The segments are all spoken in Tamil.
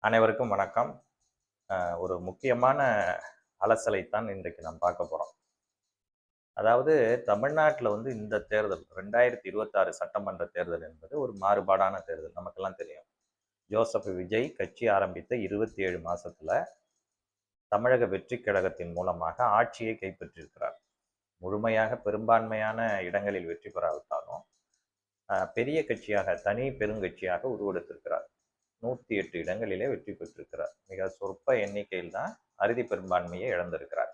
அனைவருக்கும் வணக்கம். ஒரு முக்கியமான அலசலைத்தான் இன்றைக்கு நாம் பார்க்க போறோம். அதாவது தமிழ்நாட்டுல இந்த தேர்தல் 2026 சட்டமன்ற தேர்தல் என்பது ஒரு மாறுபாடான தேர்தல். நமக்கெல்லாம் தெரியும். ஜோசப் விஜய் கட்சி ஆரம்பித்த 27 மாசத்துல தமிழக வெற்றிக் கழகத்தின் மூலமாக ஆட்சியை கைப்பற்றியிருக்கிறார். முழுமையாக பெரும்பான்மையான இடங்களில் வெற்றி பெறாவிட்டாலும் பெரிய கட்சியாக, தனி பெருங்கட்சியாக உருவெடுத்திருக்கிறார். 108 இடங்களிலே வெற்றி பெற்றிருக்கிறார். மிக சொற்ப எண்ணிக்கையில் தான் அறுதி பெரும்பான்மையை இழந்திருக்கிறார்.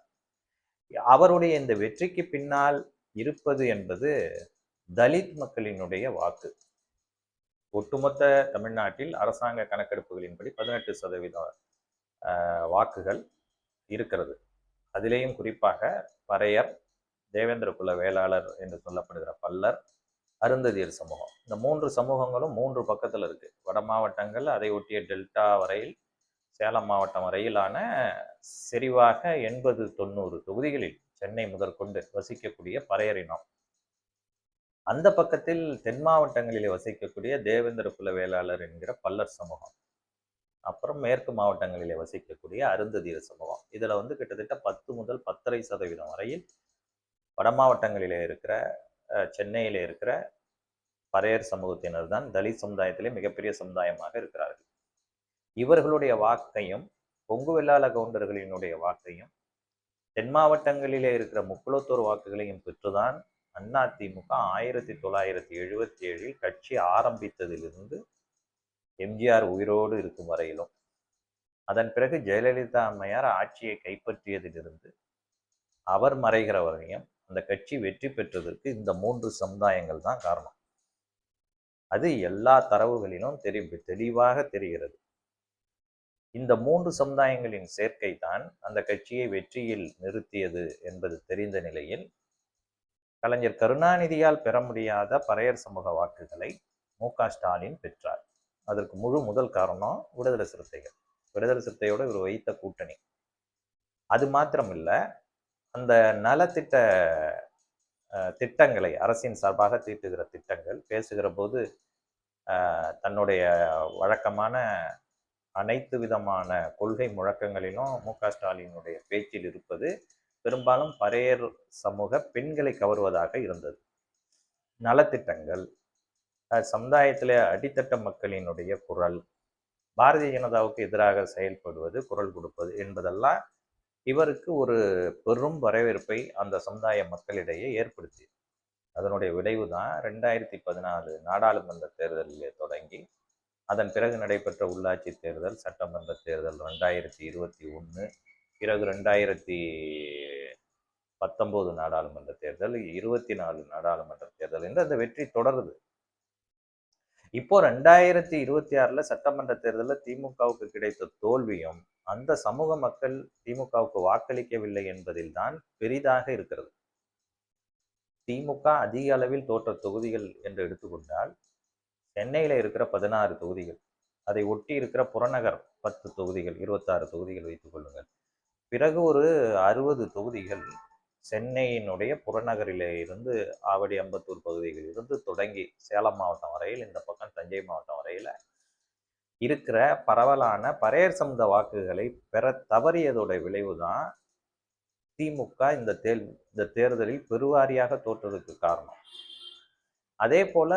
அவருடைய இந்த வெற்றிக்கு பின்னால் இருப்பது என்பது தலித் மக்களினுடைய வாக்கு. ஒட்டுமொத்த தமிழ்நாட்டில் அரசாங்க கணக்கெடுப்புகளின்படி 18% வாக்குகள் இருக்கிறது. அதிலேயும் குறிப்பாக பறையர், தேவேந்திர குல வேளாளர் என்று சொல்லப்படுகிற பல்லர், அருந்ததியர் சமூகம், இந்த 3 சமூகங்களும் 3 பக்கத்தில் இருக்கு. வட மாவட்டங்கள், அதை ஒட்டிய டெல்டா வரையில், சேலம் மாவட்டம் வரையிலான செறிவாக 80-90 தொகுதிகளில் சென்னை முதற்கொண்டு வசிக்கக்கூடிய பறையரினம். அந்த பக்கத்தில் தென் மாவட்டங்களிலே வசிக்கக்கூடிய தேவேந்திர குல வேளாளர் என்கிற பல்லர் சமூகம். அப்புறம் மேற்கு மாவட்டங்களிலே வசிக்கக்கூடிய அருந்ததியர் சமூகம். இதுல கிட்டத்தட்ட 10 முதல் 10.5% வரையில் வட மாவட்டங்களிலே இருக்கிற, சென்னையிலே இருக்கிற பறையர் சமூகத்தினர் தான் தலித் சமுதாயத்திலே மிகப்பெரிய சமுதாயமாக இருக்கிறார்கள். இவர்களுடைய வாக்கையும், கொங்கு வெள்ளாள கவுண்டர்களினுடைய வாக்கையும், தென் மாவட்டங்களிலே இருக்கிற முக்குளத்தோர் வாக்குகளையும் பெற்றுதான் அதிமுக 1977 கட்சி ஆரம்பித்ததிலிருந்து எம்ஜிஆர் உயிரோடு இருக்கும் வரையிலும், அதன் பிறகு ஜெயலலிதா அம்மையார் ஆட்சியை கைப்பற்றியதிலிருந்து அவர் மறைகிற வரையும் அந்த கட்சி வெற்றி பெற்றதற்கு இந்த 3 சமுதாயங்கள் தான் காரணம். அது எல்லா தரவுகளிலும் தெளிவாக தெரிகிறது. இந்த 3 சமுதாயங்களின் சேர்க்கை தான் அந்த கட்சியை வெற்றியில் நிறுத்தியது என்பது தெரிந்த நிலையில், கலைஞர் கருணாநிதியால் பெற முடியாத பறையர் சமூக வாக்குகளை மு.க.ஸ்டாலின் பெற்றார். அதற்கு முதல் காரணம் விடுதலை சிறுத்தைகள். விடுதலை சிறுத்தையோடு இவர் வைத்த கூட்டணி. அது மாத்திரமில்ல, அந்த நலத்திட்ட திட்டங்களை அரசின் சார்பாக தீட்டுகிற திட்டங்கள் பேசுகிற போது தன்னுடைய வழக்கமான அனைத்து விதமான கொள்கை முழக்கங்களிலும் மு.க.ஸ்டாலினுடைய பேச்சில் இருப்பது பெரும்பாலும் பறையர் சமூக பெண்களை கவருவதாக இருந்தது. நலத்திட்டங்கள், சமுதாயத்திலே அடித்தட்ட மக்களினுடைய குரல், பாரதிய ஜனதாவுக்கு எதிராக செயல்படுவது, குரல் கொடுப்பது என்பதெல்லாம் இவருக்கு ஒரு பெரும் வரவேற்பை அந்த சமுதாய மக்களிடையே ஏற்படுத்தி. அதனுடைய விளைவு தான் 2014 நாடாளுமன்ற தேர்தலிலே தொடங்கி, அதன் பிறகு நடைபெற்ற உள்ளாட்சி தேர்தல், சட்டமன்ற தேர்தல் 2021, பிறகு 2019 நாடாளுமன்ற தேர்தல், 24 நாடாளுமன்ற தேர்தல் என்று அந்த வெற்றி தொடருது. இப்போ 2026 சட்டமன்ற தேர்தலில் திமுகவுக்கு கிடைத்த தோல்வியும் அந்த சமூக மக்கள் திமுகவுக்கு வாக்களிக்கவில்லை என்பதில் தான் பெரிதாக இருக்கிறது. திமுக அதிக அளவில் தோற்ற தொகுதிகள் என்று எடுத்துக்கொண்டால் சென்னையில இருக்கிற 16 தொகுதிகள், அதை ஒட்டி இருக்கிற புறநகர் 10 தொகுதிகள், 26 தொகுதிகள் வைத்துக் கொள்ளுங்கள். பிறகு ஒரு 60 தொகுதிகள் சென்னையினுடைய புறநகரிலே இருந்து ஆவடி, அம்பத்தூர் பகுதிகளில் இருந்து தொடங்கி சேலம் மாவட்டம் வரையில், இந்த பக்கம் தஞ்சை மாவட்டம் வரையில இருக்கிற பரவலான பறையர் சமூக வாக்குகளை பெற தவறியதோட விளைவுதான் திமுக இந்த தேர்தலில் பெருவாரியாக தோற்றதுக்கு காரணம். அதே போல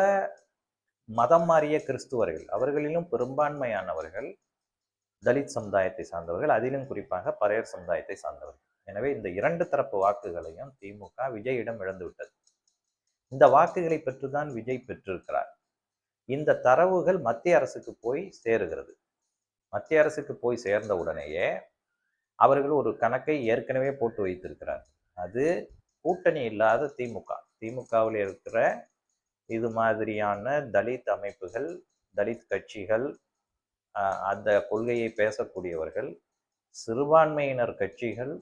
மதம் மாறிய கிறிஸ்துவர்கள், அவர்களிலும் பெரும்பான்மையானவர்கள் தலித் சமுதாயத்தை சார்ந்தவர்கள், அதிலும் குறிப்பாக பறையர் சமுதாயத்தை சார்ந்தவர்கள். எனவே இந்த 2 தரப்பு வாக்குகளையும் திமுக விஜயிடம் இழந்துவிட்டது. இந்த வாக்குகளை பெற்றுதான் விஜய் பெற்றிருக்கிறார். இந்த தரவுகள் மத்திய அரசுக்கு போய் சேருகிறது. மத்திய அரசுக்கு போய் சேர்ந்த உடனேயே அவர்கள் ஒரு கணக்கை ஏற்கனவே போட்டு வைத்திருக்கிறார். அது கூட்டணி இல்லாத திமுக. திமுகவில் இருக்கிற இது மாதிரியான தலித் அமைப்புகள், தலித் கட்சிகள், அந்த கொள்கையை பேசக்கூடியவர்கள், சிறுபான்மையினர் கட்சிகள்,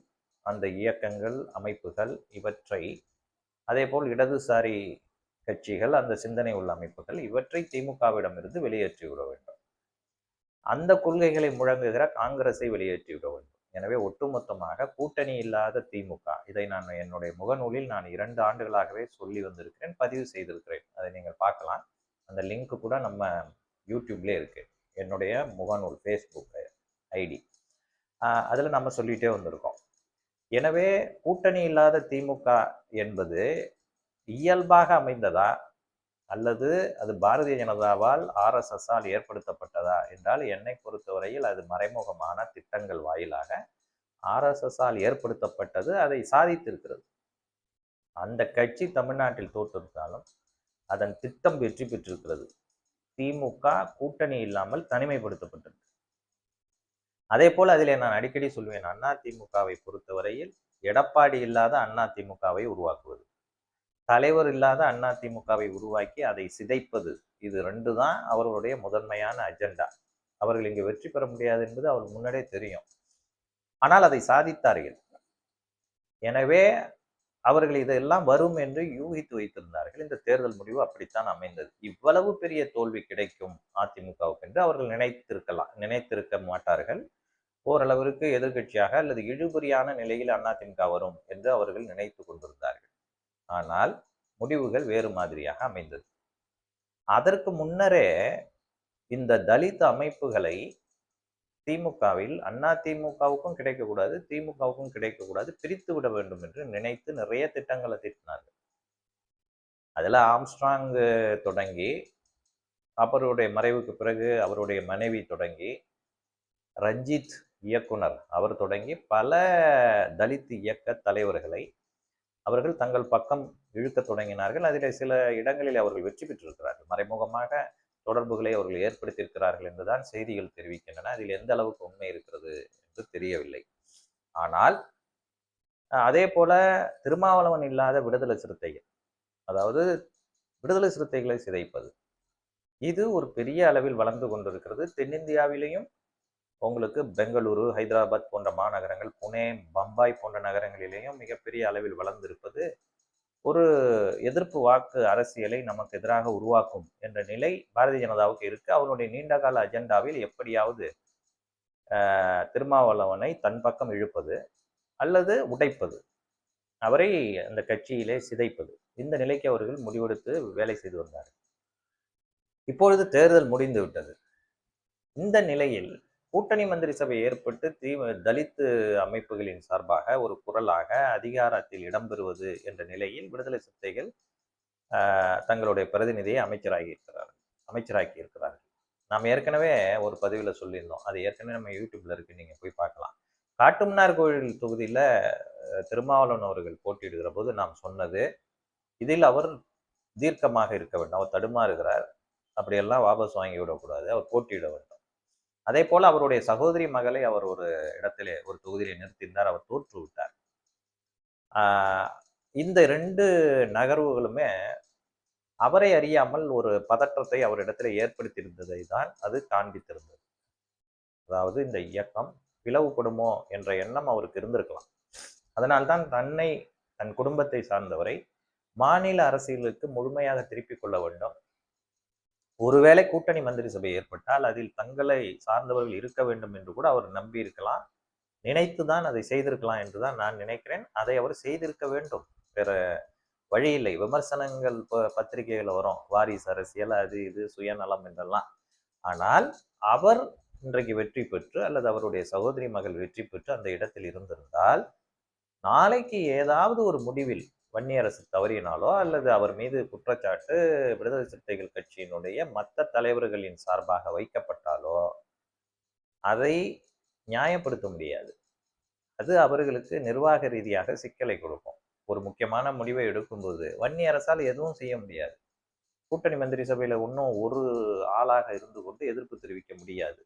அந்த இயக்கங்கள், அமைப்புகள், இவற்றை, அதே போல் இடதுசாரி கட்சிகள், அந்த சிந்தனை உள்ள அமைப்புகள், இவற்றை திமுகவிடமிருந்து வெளியேற்றிவிட வேண்டும். அந்த கொள்கைகளை முழங்குகிற காங்கிரஸை வெளியேற்றிவிட வேண்டும். எனவே ஒட்டுமொத்தமாக கூட்டணி இல்லாத திமுக, இதை நான் என்னுடைய முகநூலில் 2 ஆண்டுகளாகவே சொல்லி வந்திருக்கிறேன், பதிவு செய்திருக்கிறேன். அதை நீங்கள் பார்க்கலாம். அந்த லிங்க் கூட நம்ம யூடியூப்லேயே இருக்கு, என்னுடைய முகநூல் ஃபேஸ்புக் ஐடி. அதில் நம்ம சொல்லிகிட்டே வந்திருக்கோம். எனவே கூட்டணி இல்லாத திமுக என்பது இயல்பாக அமைந்ததா அல்லது அது பாரதிய ஜனதாவால் ஆர்எஸ்எஸ்ஸால் ஏற்படுத்தப்பட்டதா என்றால் என்னை பொறுத்தவரையில் அது மறைமுகமான திட்டங்கள் வாயிலாக ஆர்எஸ்எஸ்ஸால் ஏற்படுத்தப்பட்டது, அதை சாதித்திருக்கிறது. அந்த கட்சி தமிழ்நாட்டில் தோற்றிருந்தாலும் அதன் திட்டம் வெற்றி பெற்றிருக்கிறது. திமுக கூட்டணி இல்லாமல் தனிமைப்படுத்தப்பட்டது. அதே போல் அதில் நான் அடிக்கடி சொல்வேன், அண்ணா திமுகவை பொறுத்தவரையில் எடப்பாடி இல்லாத அண்ணா திமுகவை உருவாக்குவது, தலைவர் இல்லாத அண்ணா திமுகவை உருவாக்கி அதை சிதைப்பது, இது ரெண்டு தான் அவர்களுடைய முதன்மையான அஜெண்டா. அவர்கள் இங்கு வெற்றி பெற முடியாது என்பது அவருக்கு முன்னாடியே தெரியும். ஆனால் அதை சாதித்தார்கள். எனவே அவர்கள் இதெல்லாம் வரும் என்று யூகித்து வைத்திருந்தார்கள். இந்த தேர்தல் முடிவு அப்படித்தான் அமைந்தது. இவ்வளவு பெரிய தோல்வி கிடைக்கும் அதிமுகவுக்கு என்று அவர்கள் நினைத்திருக்க மாட்டார்கள். ஓரளவிற்கு எதிர்கட்சியாக அல்லது இழுபறியான நிலையில் அதிமுக வரும் என்று அவர்கள் நினைத்து கொண்டிருந்தார்கள். ஆனால் முடிவுகள் வேறு மாதிரியாக அமைந்தது. அதற்கு முன்னரே இந்த தலித் அமைப்புகளை திமுகவில் அதிமுகவுக்கும் கிடைக்கக்கூடாது, திமுகவுக்கும் கிடைக்கக்கூடாது, பிரித்து விட வேண்டும் என்று நினைத்து நிறைய திட்டங்களை தீட்டினார்கள். அதில் ஆம்ஸ்ட்ராங் தொடங்கி, அவருடைய மறைவுக்கு பிறகு அவருடைய மனைவி தொடங்கி, ரஞ்சித் இயக்குனர் அவர் தொடங்கி பல தலித் இயக்க தலைவர்களை அவர்கள் தங்கள் பக்கம் இழுக்க தொடங்கினார்கள். அதில் சில இடங்களில் அவர்கள் வெற்றி பெற்றிருக்கிறார்கள். மறைமுகமாக தொடர்புகளை அவர்கள் ஏற்படுத்தியிருக்கிறார்கள் என்றுதான் செய்திகள் தெரிவிக்கின்றன. அதில் எந்த அளவுக்கு உண்மை இருக்கிறது என்று தெரியவில்லை. ஆனால் அதே போல திருமாவளவன் இல்லாத விடுதலை சிறுத்தைகள், அதாவது விடுதலை சிறுத்தைகளை சிதைப்பது, இது ஒரு பெரிய அளவில் வளர்ந்து கொண்டிருக்கிறது. தென்னிந்தியாவிலேயும் உங்களுக்கு பெங்களூரு, ஹைதராபாத் போன்ற மாநகரங்கள், புனே, பம்பாய் போன்ற நகரங்களிலேயும் மிகப்பெரிய அளவில் வளர்ந்திருப்பது ஒரு எதிர்ப்பு வாக்கு அரசியலை நமக்கு எதிராக உருவாக்கும் என்ற நிலை பாரதிய ஜனதாவுக்கு இருக்கு. அவருடைய நீண்டகால அஜெண்டாவில் எப்படியாவது திருமாவளவனை தன் பக்கம் இழுப்பது அல்லது உடைப்பது, அவரை அந்த கட்சியிலே சிதைப்பது, இந்த நிலைக்கு அவர்கள் முடிவெடுத்து வேலை செய்து வந்தார்கள். இப்பொழுது தேர்தல் முடிந்து விட்டது. இந்த நிலையில் கூட்டணி மந்திரி சபை ஏற்பட்டு தலித் அமைப்புகளின் சார்பாக ஒரு குரலாக அதிகாரத்தில் இடம்பெறுவது என்ற நிலையில் விடுதலை சிறுத்தைகள் தங்களுடைய பிரதிநிதியை அமைச்சராக்கி இருக்கிறார்கள். நாம் ஏற்கனவே ஒரு பதிவில் சொல்லியிருந்தோம், அது ஏற்கனவே நம்ம யூடியூப்ல இருக்கு, நீங்க போய் பார்க்கலாம். காட்டுமன்னார் கோவில் தொகுதியில திருமாவளவன் அவர்கள் போட்டியிடுகிற போது நாம் சொன்னது, இதில் அவர் தீர்க்கமாக இருக்க வேண்டும், அவர் தடுமாறுகிறார், அப்படியெல்லாம் வாபஸ் வாங்கி விடக்கூடாது, அவர் போட்டியிட வேண்டும். அதே போல அவருடைய சகோதரி மகளை அவர் ஒரு இடத்திலே ஒரு தொகுதியிலே நிறுத்தியிருந்தார், அவர் தோற்று விட்டார். இந்த ரெண்டு நகர்வுகளுமே அவரை அறியாமல் ஒரு பதற்றத்தை அவரிடத்துல ஏற்படுத்தியிருந்ததை தான் அது காண்பித்திருந்தது. அதாவது இந்த இயக்கம் பிளவுபடுமோ என்ற எண்ணம் அவருக்கு இருந்திருக்கலாம். அதனால்தான் தன் குடும்பத்தை சார்ந்தவரை மாநில அரசியலுக்கு முழுமையாக திருப்பிக் கொள்ள வேண்டும். ஒருவேளை கூட்டணி மந்திரி சபை ஏற்பட்டால் அதில் தங்களை சார்ந்தவர்கள் இருக்க வேண்டும் என்று கூட அவர் நம்பி இருக்கலாம், நினைத்துதான் அதை செய்திருக்கலாம் என்றுதான் நான் நினைக்கிறேன். அதை அவர் செய்திருக்க வேண்டும், வேற வழி இல்லை. விமர்சனங்கள் பத்திரிகைகள் வரும், வாரிசு அரசியல், அது இது சுயநலம் என்றெல்லாம். ஆனால் அவர் இன்றைக்கு வெற்றி பெற்று அல்லது அவருடைய சகோதரி மகள் வெற்றி பெற்று அந்த இடத்தில் இருந்திருந்தால் நாளைக்கு ஏதாவது ஒரு முடிவில் வன்னியரசு தவறினாலோ அல்லது அவர் மீது குற்றச்சாட்டு விடுதலை சிறுத்தைகள் கட்சியினுடைய மற்ற தலைவர்களின் சார்பாக வைக்கப்பட்டாலோ அதை நியாயப்படுத்த முடியாது. அது அவர்களுக்கு நிர்வாக ரீதியாக சிக்கலை கொடுக்கும். ஒரு முக்கியமான முடிவை எடுக்கும்போது வன்னி அரசால் எதுவும் செய்ய முடியாது. கூட்டணி மந்திரி சபையில இன்னும் ஒரு ஆளாக இருந்து கொண்டு எதிர்ப்பு தெரிவிக்க முடியாது.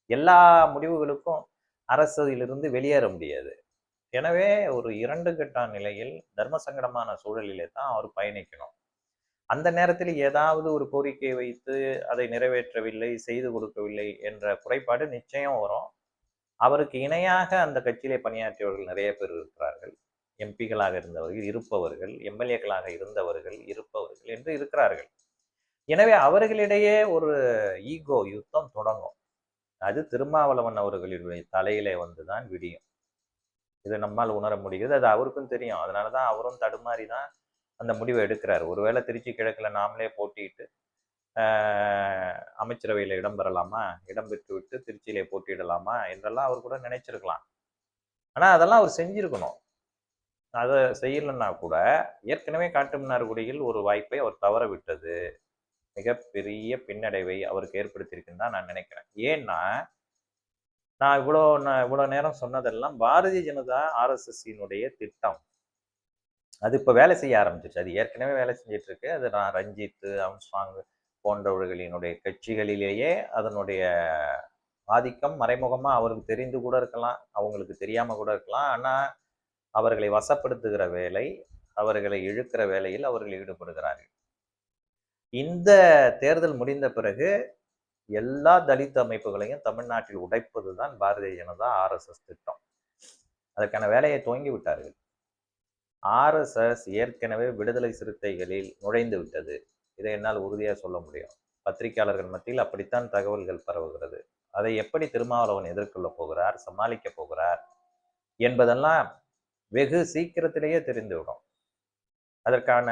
எல்லா முடிவுகளுக்கும் அரசிலிருந்து வெளியேற முடியாது. எனவே ஒரு இரண்டு கட்ட நிலையில் தர்ம சங்கடமான சூழலிலே தான் அவர் பயணிக்கணும். அந்த நேரத்தில் ஏதாவது ஒரு கோரிக்கையை வைத்து அதை நிறைவேற்றவில்லை, செய்து கொடுக்கவில்லை என்ற குறைபாடு நிச்சயம் வரும். அவருக்கு இணையாக அந்த கட்சியிலே பணியாற்றியவர்கள் நிறைய பேர் இருக்கிறார்கள். எம்பிகளாக இருந்தவர்கள் இருப்பவர்கள், எம்எல்ஏக்களாக இருந்தவர்கள் இருப்பவர்கள் என்று இருக்கிறார்கள். எனவே அவர்களிடையே ஒரு ஈகோ யுத்தம் தொடங்கும். அது திருமாவளவன் அவர்களுடைய தலையிலே வந்துதான் விடியும். இதை நம்மால் உணர முடிகிறது. அது அவருக்கும் தெரியும். அதனாலதான் அவரும் தடுமாறி தான் அந்த முடிவை எடுக்கிறார். ஒருவேளை திருச்சி கிழக்குல நாமளே போட்டிட்டு அமைச்சரவையில் இடம்பெறலாமா, இடம்பெற்று விட்டு திருச்சியிலே போட்டியிடலாமா என்றெல்லாம் அவர் கூட நினைச்சிருக்கலாம். ஆனா அதெல்லாம் அவர் செஞ்சிருக்கணும். அதை செய்யலைன்னா கூட ஏற்கனவே காட்டுமன்னார்குடியில் ஒரு வாய்ப்பை அவர் தவற விட்டது மிகப்பெரிய பின்னடைவை அவருக்கு ஏற்படுத்தியிருக்குன்னு தான் நான் நினைக்கிறேன். ஏன்னா நான் இவ்வளோ நேரம் சொன்னதெல்லாம் பாரதிய ஜனதா ஆர்எஸ்எஸ்ஸினுடைய திட்டம். அது இப்போ வேலை செய்ய ஆரம்பிச்சிருச்சு. அது ஏற்கனவே வேலை செஞ்சுட்டு இருக்கு. அது நான் ரஞ்சித், ஆம்ஸ்ட்ராங் போன்றவர்களினுடைய கட்சிகளிலேயே அதனுடைய ஆதிக்கம் மறைமுகமா அவருக்கு தெரிந்து கூட இருக்கலாம், அவங்களுக்கு தெரியாம கூட இருக்கலாம். ஆனா அவர்களை வசப்படுத்துகிற வேலை, அவர்களை இழுக்கிற வேலையில் அவர்கள் ஈடுபடுகிறார்கள். இந்த தேர்தல் முடிந்த பிறகு எல்லா தலித் அமைப்புகளையும் தமிழ்நாட்டில் உடைப்பதுதான் பாரதிய ஜனதா ஆர்எஸ்எஸ் திட்டம். அதற்கான வேலையை துவங்கி விட்டார்கள். ஆர்எஸ்எஸ் ஏற்கனவே விடுதலை சிறுத்தைகளில் நுழைந்து விட்டது. இதை என்னால் உறுதியாக சொல்ல முடியும். பத்திரிகையாளர்கள் மத்தியில் அப்படித்தான் தகவல்கள் பரவுகிறது. அதை எப்படி திருமாவளவன் எதிர்கொள்ள போகிறார், சமாளிக்க போகிறார் என்பதெல்லாம் வெகு சீக்கிரத்திலேயே தெரிந்துவிடும். அதற்கான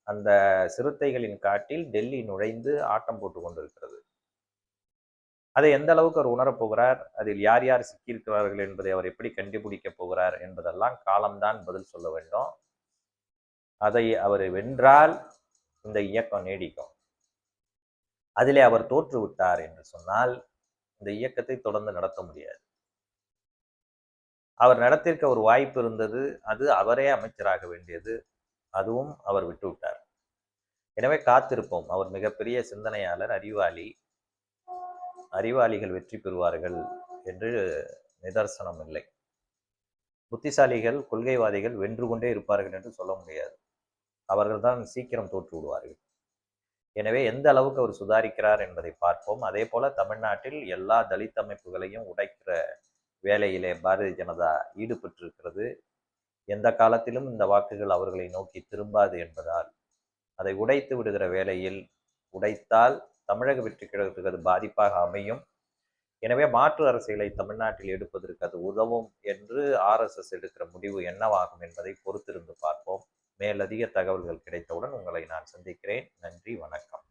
அந்த சிறுத்தைகளின் காட்டில் டெல்லி நுழைந்து ஆட்டம் போட்டு கொண்டிருக்கிறது. அதை எந்த அளவுக்கு அவர் உணரப்போகிறார், அதில் யார் யார் சிக்கியிருக்கிறார்கள் என்பதை அவர் எப்படி கண்டுபிடிக்க போகிறார் என்பதெல்லாம் காலம்தான் பதில் சொல்ல வேண்டும். அதை அவர் வென்றால் இந்த இயக்கம் நீடிக்கும். அதிலே அவர் தோற்று விட்டார் என்று சொன்னால் இந்த இயக்கத்தை தொடர்ந்து நடத்த முடியாது. அவர் நடத்திருக்க ஒரு வாய்ப்பு இருந்தது, அது அவரே அமைச்சராக வேண்டியது, அதுவும் அவர் விட்டுவிட்டார். எனவே காத்திருப்போம். அவர் மிகப்பெரிய சிந்தனையாளர், அறிவாளி. அறிவாளிகள் வெற்றி பெறுவார்கள் என்று நிதர்சனம் இல்லை. புத்திசாலிகள், கொள்கைவாதிகள் வென்று கொண்டே இருப்பார்கள் என்று சொல்ல முடியாது. அவர்கள்தான் சீக்கிரம் தோற்று விடுவார்கள். எனவே எந்த அளவுக்கு அவர் சுதாரிக்கிறார் என்பதை பார்ப்போம். அதே போல தமிழ்நாட்டில் எல்லா தலித் அமைப்புகளையும் உடைக்கிற வேலையிலே பாரதிய ஜனதா ஈடுபட்டிருக்கிறது. எந்த காலத்திலும் இந்த வாக்குகள் அவர்களை நோக்கி திரும்பாது என்பதால் அதை உடைத்து விடுகிற வேலையில் உடைத்தால் தமிழக வெற்றி கழகத்துக்கு அது பாதிப்பாக அமையும். எனவே மாற்று அரசியலை தமிழ்நாட்டில் எடுப்பதற்கு அது உதவும் என்று ஆர்எஸ்எஸ் எடுக்கிற முடிவு என்னவாகும் என்பதை பொறுத்திருந்து பார்ப்போம். மேலதிக தகவல்கள் கிடைத்தவுடன் உங்களை நான் சந்திக்கிறேன். நன்றி, வணக்கம்.